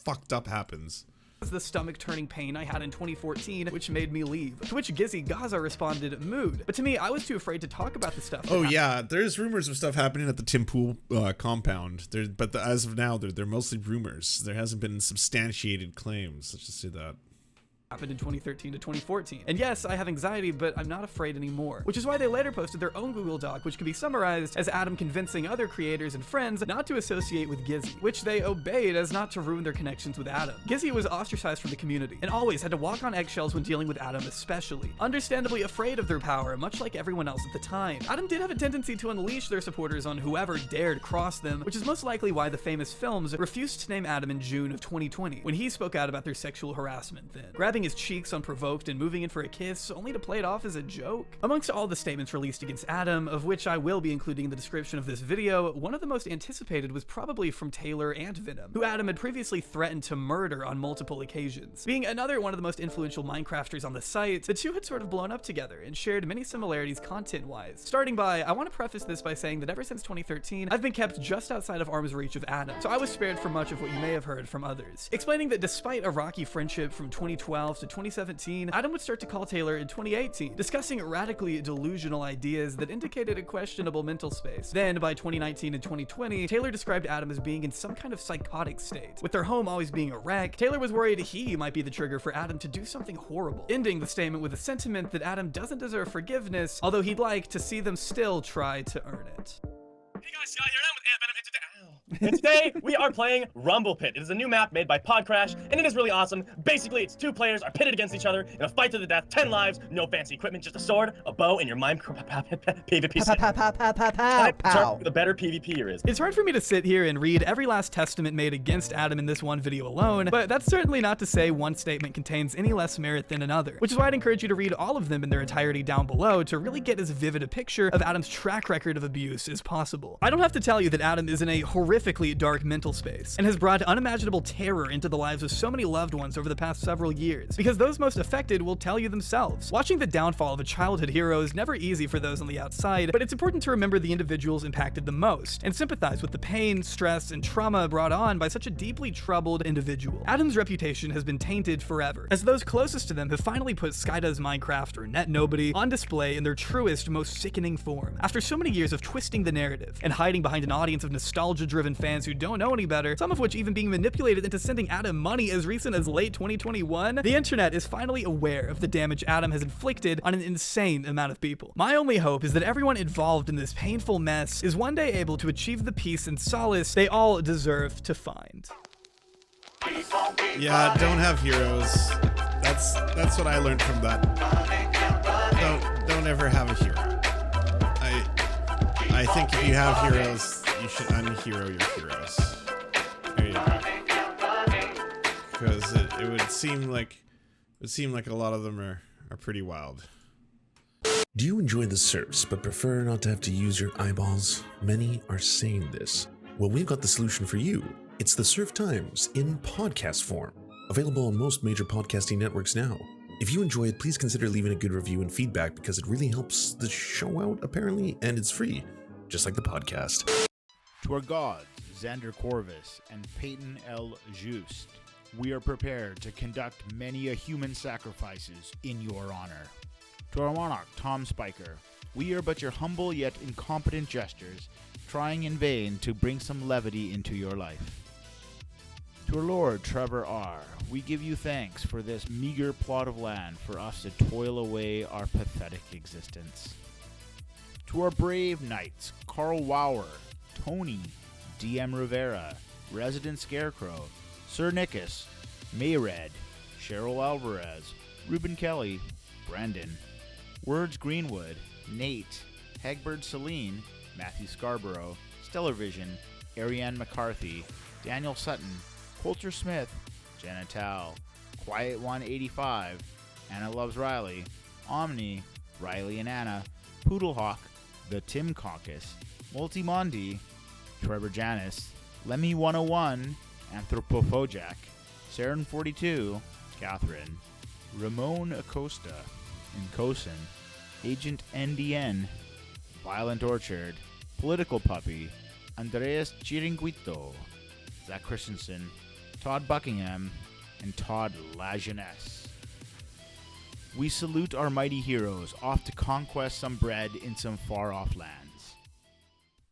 fucked up happens. The stomach-turning pain I had in 2014, which made me leave. To which Gizzy Gaza responded, mood. But to me, I was too afraid to talk about the stuff. Oh yeah, there's rumors of stuff happening at the Tim Pool compound. As of now, they're mostly rumors. There hasn't been substantiated claims. Let's just say that. Happened in 2013 to 2014. And yes, I have anxiety, but I'm not afraid anymore. Which is why they later posted their own Google Doc, which can be summarized as Adam convincing other creators and friends not to associate with Gizzy, which they obeyed as not to ruin their connections with Adam. Gizzy was ostracized from the community, and always had to walk on eggshells when dealing with Adam especially, understandably afraid of their power, much like everyone else at the time. Adam did have a tendency to unleash their supporters on whoever dared cross them, which is most likely why the famous films refused to name Adam in June of 2020, when he spoke out about their sexual harassment then. Grabbing grabbing his cheeks unprovoked and moving in for a kiss, only to play it off as a joke. Amongst all the statements released against Adam, of which I will be including in the description of this video, one of the most anticipated was probably from Taylor and Venom, who Adam had previously threatened to murder on multiple occasions. Being another one of the most influential Minecrafters on the site, the two had sort of blown up together and shared many similarities content-wise. Starting by, I want to preface this by saying that ever since 2013, I've been kept just outside of arm's reach of Adam, so I was spared from much of what you may have heard from others. Explaining that despite a rocky friendship from 2012 to 2017, Adam would start to call Taylor in 2018, discussing radically delusional ideas that indicated a questionable mental space. Then, by 2019 and 2020, Taylor described Adam as being in some kind of psychotic state. With their home always being a wreck, Taylor was worried he might be the trigger for Adam to do something horrible, ending the statement with a sentiment that Adam doesn't deserve forgiveness, although he'd like to see them still try to earn it. Hey guys, Scott here, I'm with Ant Venom, and today we are playing Rumble Pit. It is a new map made by Podcrash, and it is really awesome. Basically, it's two players are pitted against each other in a fight to the death, 10 lives, no fancy equipment, just a sword, a bow, and your PvP set. The better PvPer is. It's hard for me to sit here and read every last testament made against Adam in this one video alone, but that's certainly not to say one statement contains any less merit than another, which is why I'd encourage you to read all of them in their entirety down below to really get as vivid a picture of Adam's track record of abuse as possible. I don't have to tell you that Adam is in a horrifically dark mental space and has brought unimaginable terror into the lives of so many loved ones over the past several years, because those most affected will tell you themselves. Watching the downfall of a childhood hero is never easy for those on the outside, but it's important to remember the individuals impacted the most and sympathize with the pain, stress, and trauma brought on by such a deeply troubled individual. Adam's reputation has been tainted forever, as those closest to them have finally put SkyDoesMinecraft or Net Nobody on display in their truest, most sickening form. After so many years of twisting the narrative and hiding behind an audience of nostalgia-driven fans who don't know any better, some of which even being manipulated into sending Adam money as recent as late 2021, the internet is finally aware of the damage Adam has inflicted on an insane amount of people. My only hope is that everyone involved in this painful mess is one day able to achieve the peace and solace they all deserve to find. Yeah, don't have heroes. That's what I learned from that. Don't ever have a hero. I think if you have heroes, you should unhero your heroes. There you go. Because it would seem like a lot of them are pretty wild. Do you enjoy the Serfs but prefer not to have to use your eyeballs? Many are saying this. Well, we've got the solution for you. It's the Serf Times in podcast form. Available on most major podcasting networks now. If you enjoy it, please consider leaving a good review and feedback because it really helps the show out, apparently, and it's free, just like the podcast. To our gods, Xander Corvus and Peyton L. Just, we are prepared to conduct many a human sacrifices in your honor. To our monarch, Tom Spiker, we are but your humble yet incompetent jesters, trying in vain to bring some levity into your life. To our Lord Trevor R., we give you thanks for this meager plot of land for us to toil away our pathetic existence. To our brave knights, Carl Wauer, Tony, DM Rivera, Resident Scarecrow, Sir Nickus, Mayred, Cheryl Alvarez, Ruben Kelly, Brandon, Words Greenwood, Nate, Hegbert Celine, Matthew Scarborough, Stellar Vision, Ariane McCarthy, Daniel Sutton, Coulter Smith, Jenna Tal, Quiet 185, Anna Loves Riley, Omni, Riley and Anna, Poodlehawk, The Tim Caucus, Multimondi, Trevor Janis, Lemmy 101, Anthropophojak, Saren 42, Catherine, Ramon Acosta, Incosin, Agent NDN, Violent Orchard, Political Puppy, Andreas Chiringuito, Zach Christensen, Todd Buckingham, and Todd Lajeunesse. We salute our mighty heroes off to conquest some bread in some far-off land.